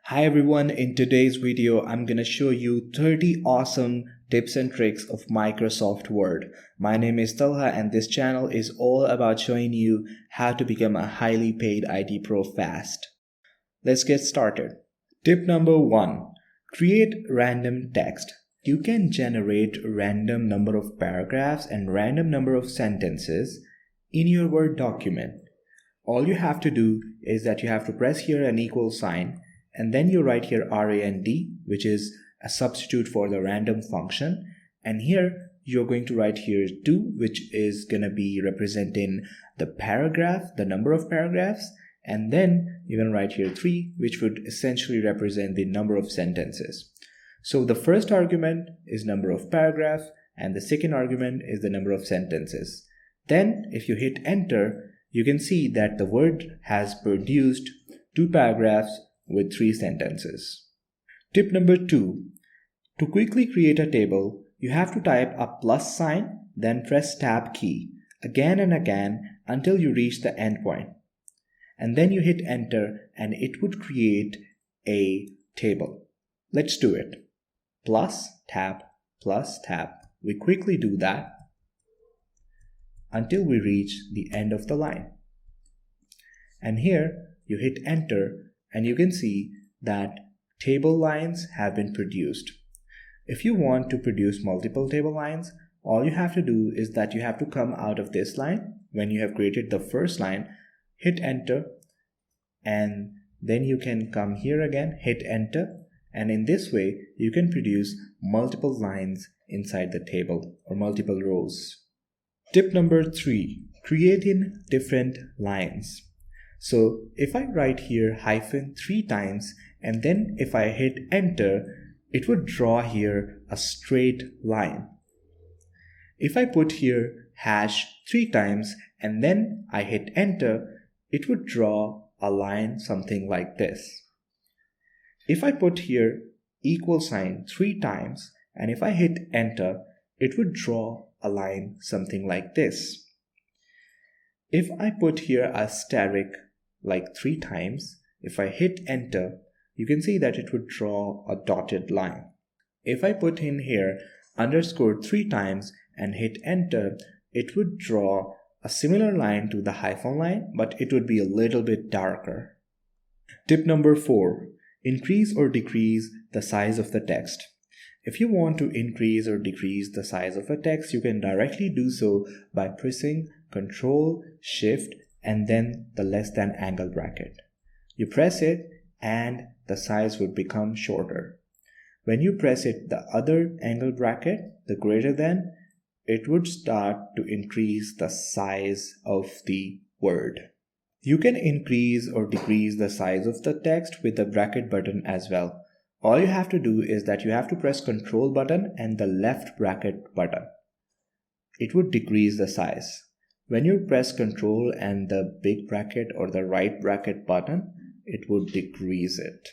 Hi everyone, in today's video I'm gonna show you 30 awesome tips and tricks of Microsoft Word. My name is Talha and this channel is all about showing you how to become a highly paid IT pro fast. Let's get started. Tip number 1. Create random text. You can generate random number of paragraphs and random number of sentences in your Word document. All you have to do is that you have to press here an equal sign, and then you write here rand, which is a substitute for the random function, and here you're going to write here 2, which is going to be representing the paragraph, the number of paragraphs, and then you're going to write here 3, which would essentially represent the number of sentences. So the first argument is number of paragraphs and the second argument is the number of sentences. Then if you hit enter, you can see that the Word has produced 2 paragraphs with 3 sentences. Tip number 2. To quickly create a table, you have to type a plus sign, then press tab key again and again until you reach the end point. And then you hit enter and it would create a table. Let's do it. Plus tab, plus tab. We quickly do that until we reach the end of the line. And here you hit enter and you can see that table lines have been produced. If you want to produce multiple table lines, all you have to do is that you have to come out of this line. When you have created the first line, hit enter, and then you can come here again, hit enter, and in this way you can produce multiple lines inside the table or multiple rows. Tip number 3. Creating different lines. So if I write here hyphen 3 times and then if I hit enter, it would draw here a straight line. If I put here hash 3 times and then I hit enter, it would draw a line something like this. If I put here equal sign 3 times and if I hit enter, it would draw a line something like this. If I put here asterisk like 3 times, if I hit enter, you can see that it would draw a dotted line. If I put in here underscore 3 times and hit enter, it would draw a similar line to the hyphen line, but it would be a little bit darker. Tip number 4. Increase or decrease the size of the text. If you want to increase or decrease the size of a text, you can directly do so by pressing Ctrl, Shift, and then the less than angle bracket. You press it and the size would become shorter. When you press it the other angle bracket, the greater than, it would start to increase the size of the word. You can increase or decrease the size of the text with the bracket button as well. All you have to do is that you have to press Ctrl button and the left bracket button. It would decrease the size. When you press Ctrl and the big bracket or the right bracket button, it would decrease it.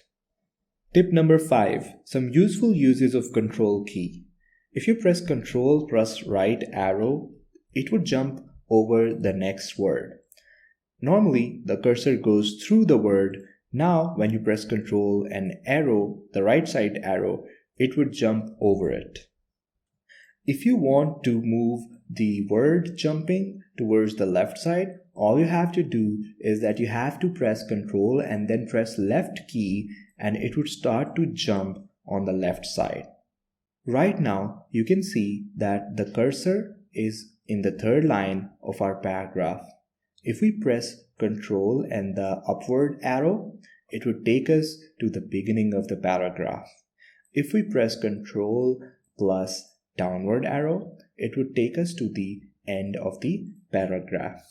Tip number 5. Some useful uses of Control key. If you press Ctrl plus right arrow, it would jump over the next word. Normally, the cursor goes through the word. Now, when you press Ctrl and arrow, the right side arrow, it would jump over it. If you want to move the word jumping towards the left side, all you have to do is that you have to press Ctrl and then press left key and it would start to jump on the left side. Right now, you can see that the cursor is in the 3rd line of our paragraph. If we press Ctrl and the upward arrow, it would take us to the beginning of the paragraph. If we press Ctrl plus downward arrow, it would take us to the end of the paragraph.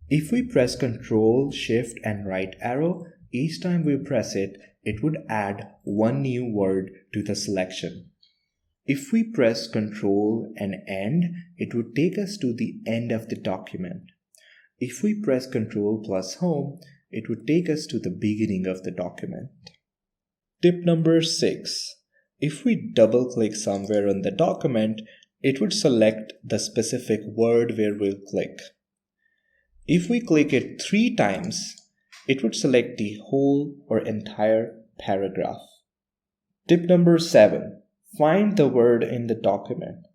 If we press Ctrl, Shift and right arrow, each time we press it, it would add one new word to the selection. If we press Ctrl and end, it would take us to the end of the document. If we press Ctrl plus home, it would take us to the beginning of the document. Tip number 6. If we double click somewhere on the document, it would select the specific word where we'll click. If we click it 3 times, it would select the whole or entire paragraph. Tip number 7. Find the word in the document.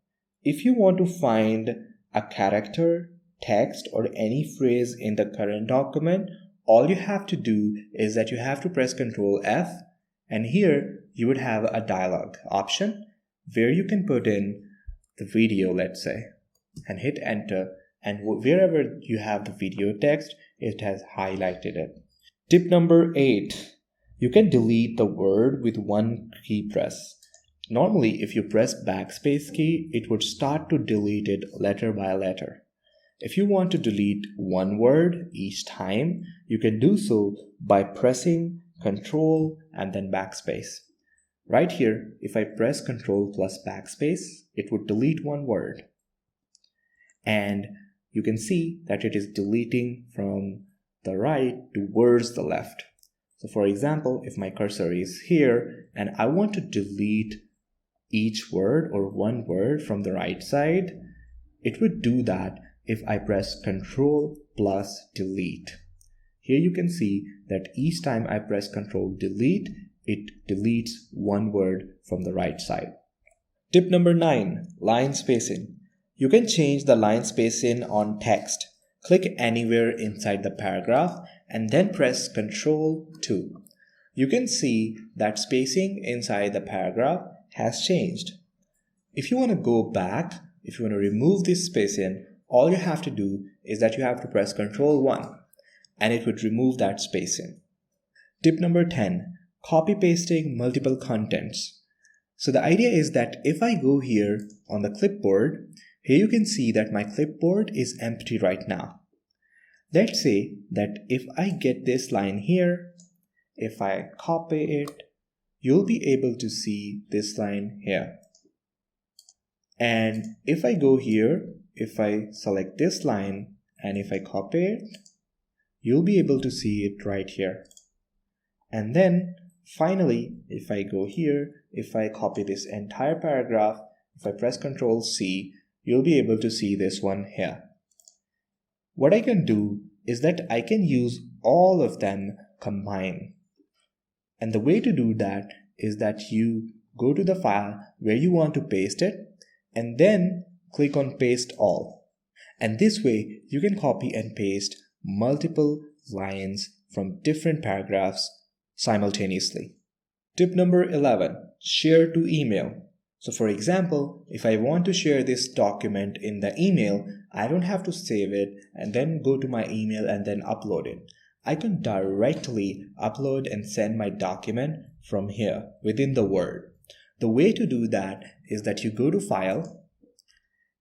If you want to find a character, text, or any phrase in the current document, all you have to do is that you have to press Ctrl F, and here you would have a dialog option where you can put in the video, let's say, and hit enter, and wherever you have the video text, it has highlighted it. Tip number 8. You can delete the word with one key press. Normally, if you press backspace key, it would start to delete it letter by letter. If you want to delete one word each time, you can do so by pressing Ctrl and then backspace. Right here, if I press Ctrl plus backspace, it would delete one word. And you can see that it is deleting from the right towards the left. So for example, if my cursor is here and I want to delete each word or one word from the right side, it would do that if I press Ctrl plus delete. Here you can see that each time I press Ctrl delete, it deletes one word from the right side. Tip number 9. Line spacing. You can change the line spacing on text. Click anywhere inside the paragraph and then press Ctrl 2. You can see that spacing inside the paragraph has changed. If you want to go back, if you want to remove this spacing, all you have to do is that you have to press Ctrl 1 and it would remove that spacing. Tip number 10. Copy pasting multiple contents. So the idea is that if I go here on the clipboard, here you can see that my clipboard is empty right now. Let's say that if I get this line here, if I copy it, you'll be able to see this line here. And if I go here, if I select this line and if I copy it, you'll be able to see it right here. And then finally, if I go here, if I copy this entire paragraph, if I press Ctrl C, you'll be able to see this one here. What I can do is that I can use all of them combined. And the way to do that is that you go to the file where you want to paste it and then click on paste all. And this way you can copy and paste multiple lines from different paragraphs simultaneously. Tip number 11. Share to email. So for example, if I want to share this document in the email, I don't have to save it and then go to my email and then upload it. I can directly upload and send my document from here within the Word. The way to do that is that you go to File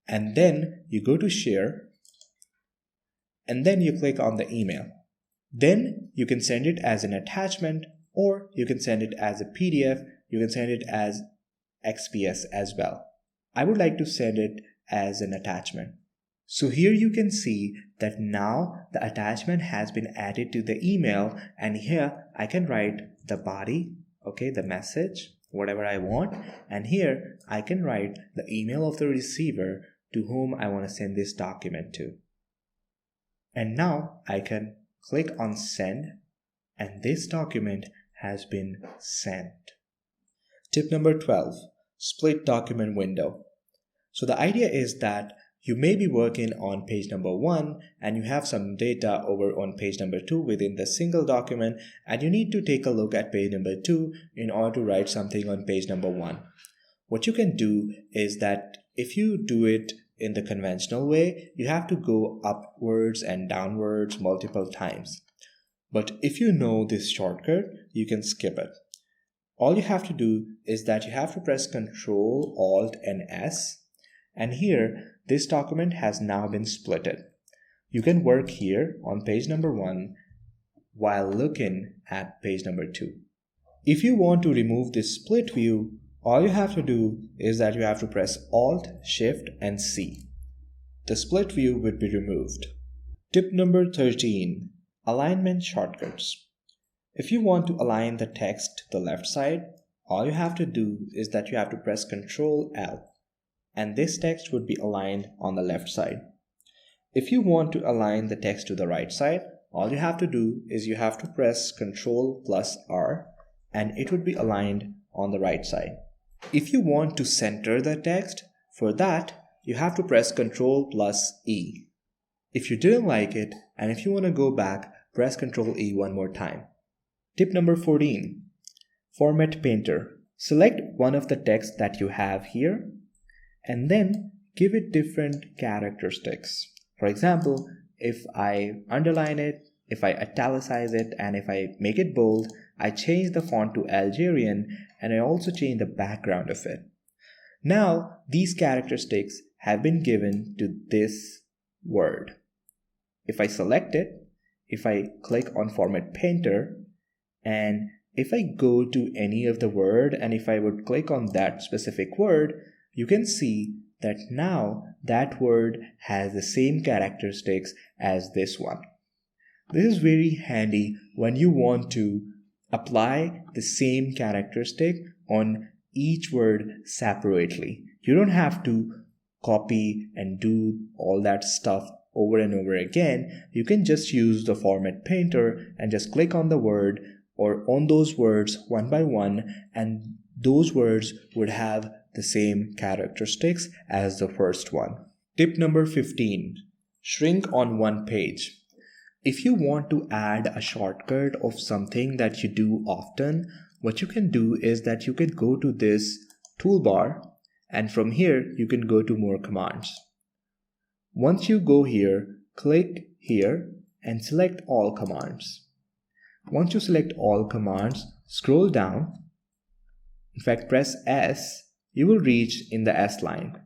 and then you go to Share and then you click on the email. Then you can send it as an attachment or you can send it as a PDF, you can send it as XPS as well. I would like to send it as an attachment. So here you can see that now the attachment has been added to the email and here I can write the body, okay, the message, whatever I want, and here I can write the email of the receiver to whom I want to send this document to. And now I can click on send and this document has been sent. Tip number 12. Split document window. So the idea is that you may be working on page number 1 and you have some data over on page number 2 within the single document and you need to take a look at page number 2 in order to write something on page number 1. What you can do is that if you do it in the conventional way, you have to go upwards and downwards multiple times. But if you know this shortcut, you can skip it. All you have to do is that you have to press Ctrl, Alt, and S. And here, this document has now been splitted. You can work here on page number 1 while looking at page number 2. If you want to remove this split view, all you have to do is that you have to press Alt, Shift, and C. The split view would be removed. Tip number 13. Alignment shortcuts. If you want to align the text to the left side, all you have to do is that you have to press Ctrl L. And this text would be aligned on the left side. If you want to align the text to the right side, all you have to do is you have to press Ctrl plus R and it would be aligned on the right side. If you want to center the text, for that, you have to press Ctrl+E. If you didn't like it, and if you want to go back, press Ctrl+E one more time. Tip number 14. Format Painter. Select one of the text that you have here, and then give it different characteristics. For example, if I underline it, if I italicize it, and if I make it bold, I change the font to Algerian, and I also change the background of it. Now, these characteristics have been given to this word. If I select it, if I click on Format Painter, and if I go to any of the word, and if I would click on that specific word, you can see that now that word has the same characteristics as this one. This is very handy when you want to apply the same characteristic on each word separately. You don't have to copy and do all that stuff over and over again. You can just use the Format Painter and just click on the word or on those words one by one, and those words would have the same characteristics as the first one. Tip number 15. Shrink on one page. If you want to add a shortcut of something that you do often, what you can do is that you can go to this toolbar, and from here you can go to more commands. Once you go here, click here and select all commands. Once you select all commands, scroll down. In fact, press S. You will reach in the S line.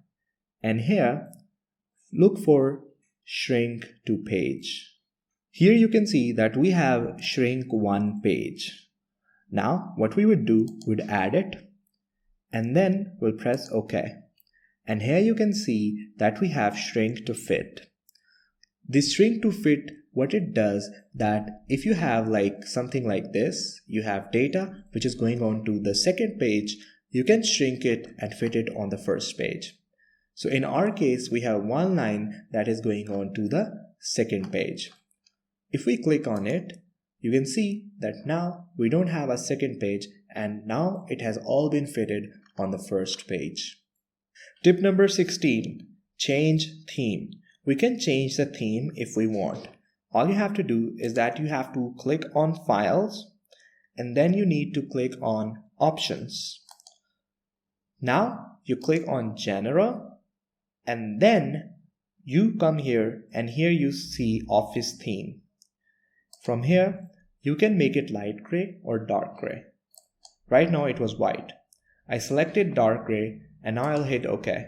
And here, look for Shrink to Page. Here you can see that we have Shrink one page. Now, what we would do, we'd add it, and then we'll press OK. And here you can see that we have Shrink to Fit. This Shrink to Fit, what it does, that if you have like something like this, you have data which is going on to the second page, you can shrink it and fit it on the first page. So in our case, we have one line that is going on to the second page. If we click on it, you can see that now we don't have a second page, and now it has all been fitted on the first page. Tip number 16. Change theme. We can change the theme if we want. All you have to do is that you have to click on Files, and then you need to click on Options. Now you click on General, and then you come here, and here you see Office Theme. From here, you can make it light gray or dark gray. Right now it was white. I selected dark gray, and now I'll hit OK.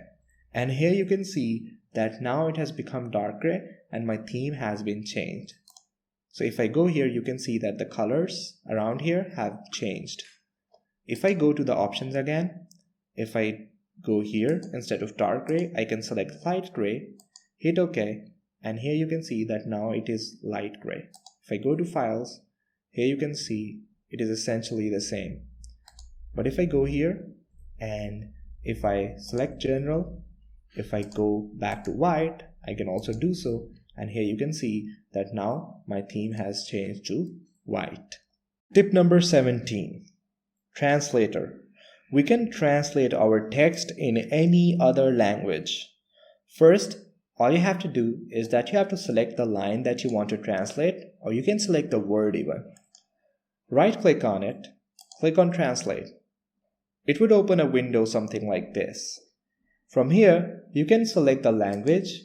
And here you can see that now it has become dark gray and my theme has been changed. So if I go here, you can see that the colors around here have changed. If I go to the options again, if I go here, instead of dark gray, I can select light gray, hit OK, and here you can see that now it is light gray. If I go to Files, here you can see it is essentially the same. But if I go here, and if I select General, if I go back to white, I can also do so, and here you can see that now my theme has changed to white. Tip number 17. Translator. We can translate our text in any other language. First, all you have to do is that you have to select the line that you want to translate, or you can select the word even. Right-click on it, click on Translate. It would open a window something like this. From here, you can select the language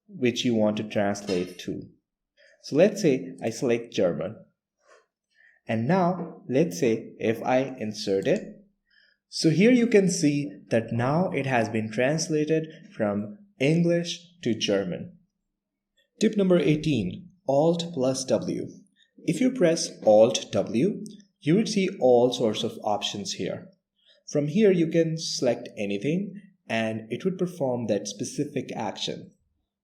which you want to translate to. So let's say I select German. And now, let's say if I insert it. So here you can see that now it has been translated from English to German. Tip number 18. Alt+W. If you press Alt+W, you would see all sorts of options here. From here you can select anything and it would perform that specific action.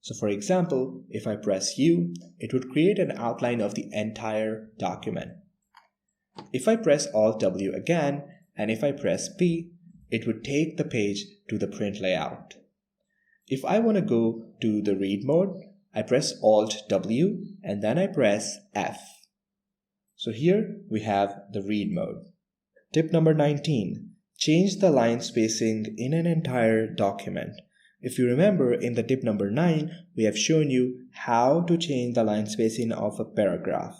So for example, if I press U, it would create an outline of the entire document. If I press Alt+W again, and if I press P, it would take the page to the print layout. If I want to go to the read mode, I press Alt+W and then I press F. So here we have the read mode. Tip number 19. Change the line spacing in an entire document. If you remember, in the tip number 9, we have shown you how to change the line spacing of a paragraph.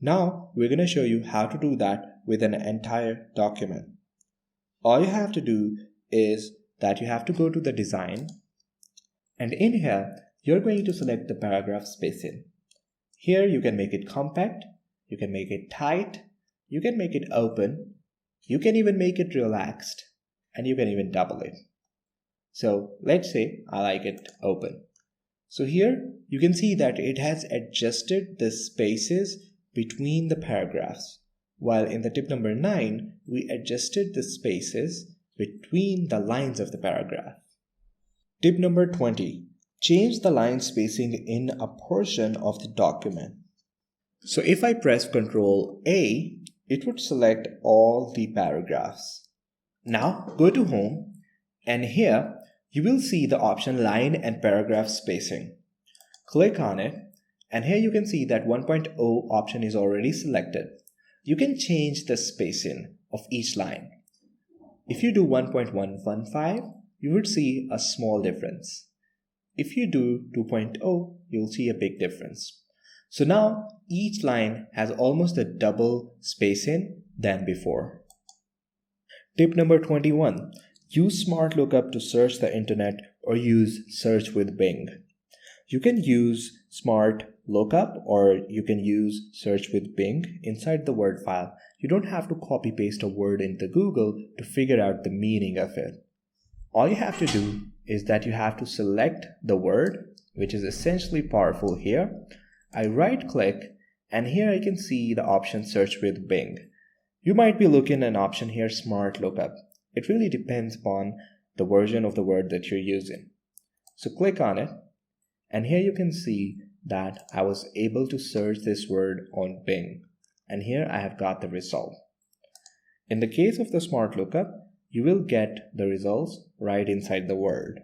Now, we're going to show you how to do that with an entire document. All you have to do is that you have to go to the design, and in here, you're going to select the paragraph spacing. Here, you can make it compact, you can make it tight, you can make it open, you can even make it relaxed, and you can even double it. So let's say I like it open. So here you can see that it has adjusted the spaces between the paragraphs, while in the tip number 9, we adjusted the spaces between the lines of the paragraph. Tip number 20. Change the line spacing in a portion of the document. So if I press Ctrl A, it would select all the paragraphs. Now go to Home, and here you will see the option Line and Paragraph Spacing. Click on it, and here you can see that 1.0 option is already selected. You can change the spacing of each line. If you do 1.115, you would see a small difference. If you do 2.0, you'll see a big difference. So now each line has almost a double spacing than before. Tip number 21. Use Smart Lookup to search the internet or use Search with Bing. You can use Smart Lookup or you can use Search with Bing inside the Word file. You don't have to copy paste a word into Google to figure out the meaning of it. All you have to do is that you have to select the word, which is essentially powerful here. I right click, and here I can see the option Search with Bing. You might be looking at an option here, Smart Lookup. It really depends upon the version of the word that you're using. So click on it, and here you can see that I was able to search this word on Bing, and here I have got the result. In the case of the Smart Lookup, you will get the results right inside the word.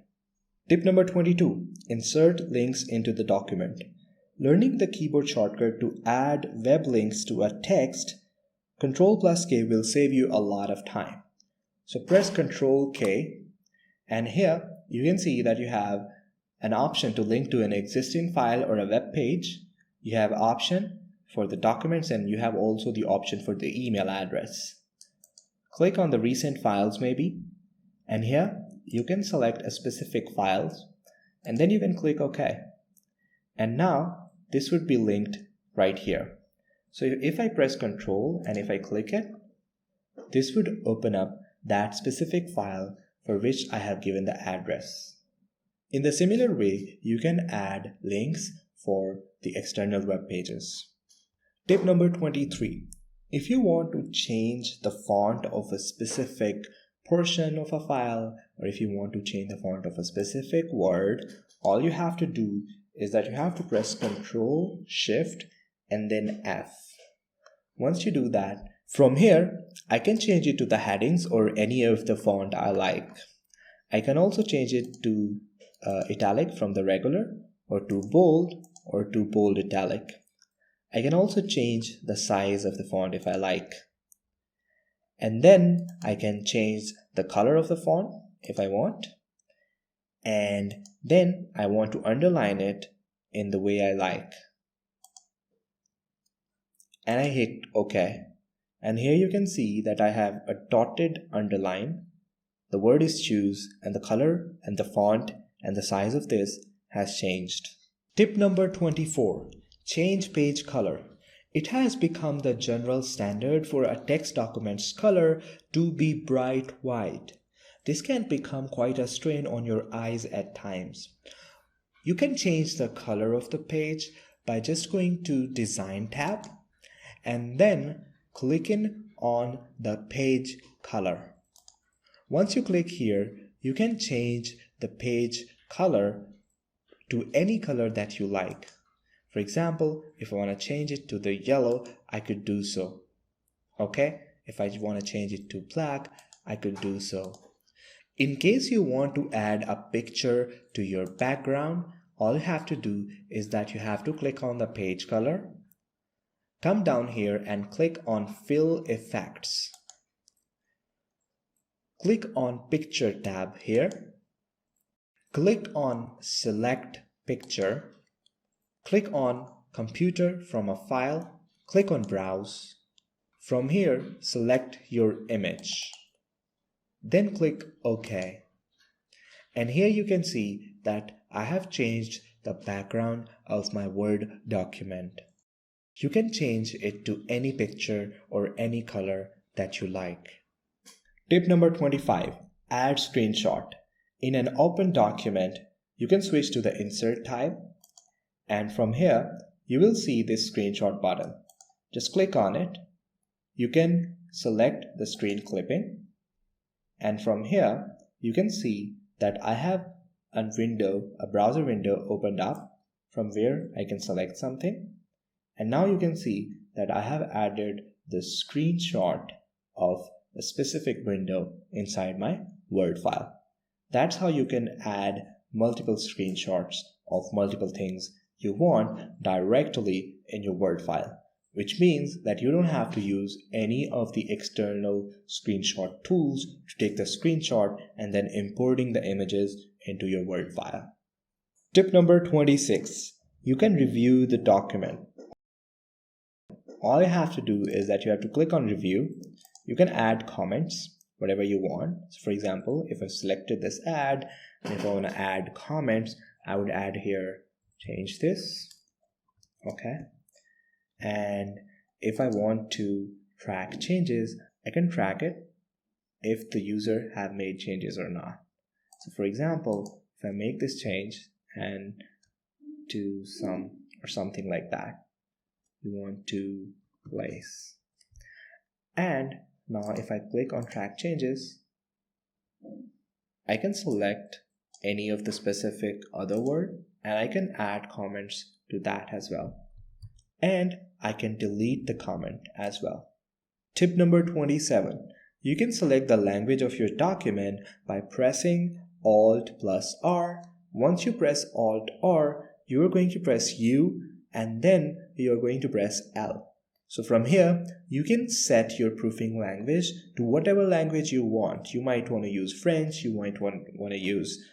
Tip number 22. Insert links into the document. Learning the keyboard shortcut to add web links to a text, Ctrl+K will save you a lot of time. So press Ctrl+K, and here you can see that you have an option to link to an existing file or a web page. You have option for the documents, and you have also the option for the email address. Click on the recent files maybe, and here you can select a specific files, and then you can click OK. And now this would be linked right here. So if I press Ctrl and if I click it, this would open up that specific file for which I have given the address. In the similar way, you can add links for the external web pages. Tip number 23. If you want to change the font of a specific portion of a file, or if you want to change the font of a specific word, all you have to do is that you have to press Ctrl, Shift, and then F. Once you do that, from here, I can change it to the headings or any of the font I like. I can also change it to italic from the regular, or to bold italic. I can also change the size of the font if I like. And then I can change the color of the font if I want. And then I want to underline it in the way I like. And I hit OK. And here you can see that I have a dotted underline. The word is choose, and the color and the font and the size of this has changed. Tip number 24. Change page color. It has become the general standard for a text document's color to be bright white. This can become quite a strain on your eyes at times. You can change the color of the page by just going to Design tab and then clicking on the page color. Once you click here, you can change the page color to any color that you like. For example, if I want to change it to the yellow, I could do so. Okay? If I want to change it to black, I could do so. In case you want to add a picture to your background, all you have to do is that you have to click on the page color, come down here and click on Fill Effects. click on Picture tab here. Click on Select Picture. Click on Computer from a file. Click on Browse. From here, select your image. Then click OK. And here you can see that I have changed the background of my Word document. You can change it to any picture or any color that you like. Tip number 25. Add screenshot. In an open document, you can switch to the Insert type, and from here, you will see this screenshot button. Just click on it. You can select the screen clipping, and from here, you can see that I have a browser window opened up from where I can select something. And now you can see that I have added the screenshot of a specific window inside my Word file. That's how you can add multiple screenshots of multiple things you want directly in your Word file, which means that you don't have to use any of the external screenshot tools to take the screenshot and then importing the images into your Word file. Tip number 26. You can review the document. All you have to do is that you have to click on Review. You can add comments, whatever you want. So for example, if I've selected this ad, and if I want to add comments, I would add here, change this, okay? And if I want to track changes, I can track it if the user have made changes or not. So for example, if I make this change and to something like that, we want to place. And now if I click on track changes, I can select any of the specific other word and I can add comments to that as well. And I can delete the comment as well. Tip number 27. You can select the language of your document by pressing Alt+R. Once you press Alt-R, you are going to press U and then you are going to press L. So from here, you can set your proofing language to whatever language you want. You might want to use French, you might want to use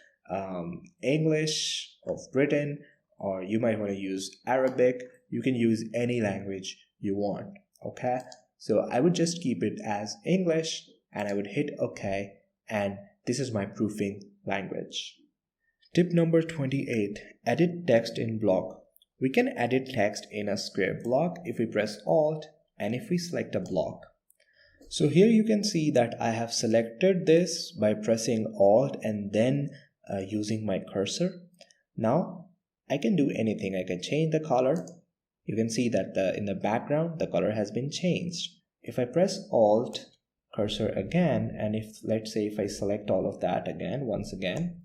English of Britain, or you might want to use Arabic. You can use any language you want, okay? So I would just keep it as English and I would hit OK, and this is my proofing language. Tip number 28, edit text in block. We can edit text in a square block if we press Alt and if we select a block. So here you can see that I have selected this by pressing Alt and then using my cursor. Now I can do anything. I can change the color. You can see that in the background the color has been changed. If I press Alt, cursor again, and let's say if I select all of that again, once again,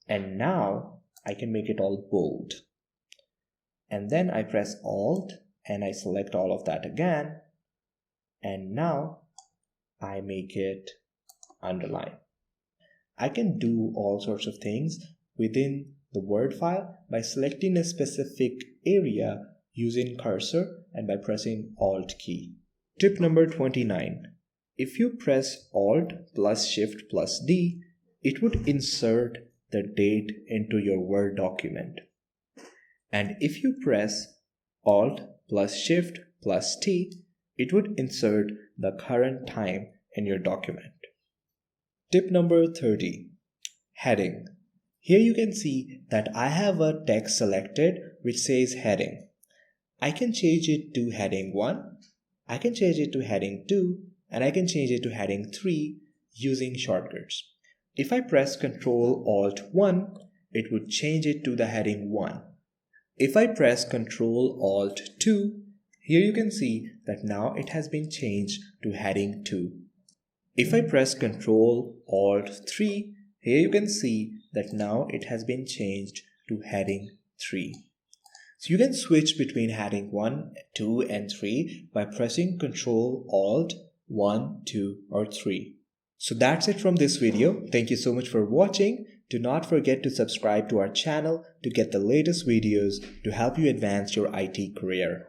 and now I can make it all bold. And then I press Alt and I select all of that again, and now I make it underline. I can do all sorts of things within the Word file by selecting a specific area using cursor and by pressing Alt key. Tip number 29. If you press Alt plus Shift plus D, it would insert the date into your Word document. And if you press Alt plus Shift plus T, it would insert the current time in your document. Tip number 30. Heading. Here you can see that I have a text selected which says heading. I can change it to heading 1, I can change it to heading 2, and I can change it to heading 3 using shortcuts. If I press Ctrl Alt 1, it would change it to the heading 1. If I press Ctrl Alt 2, here you can see that now it has been changed to heading 2. If I press Ctrl Alt 3, here you can see that now it has been changed to heading 3. So you can switch between heading 1, 2, and 3 by pressing Ctrl Alt 1, 2, or 3. So that's it from this video. Thank you so much for watching. Do not forget to subscribe to our channel to get the latest videos to help you advance your IT career.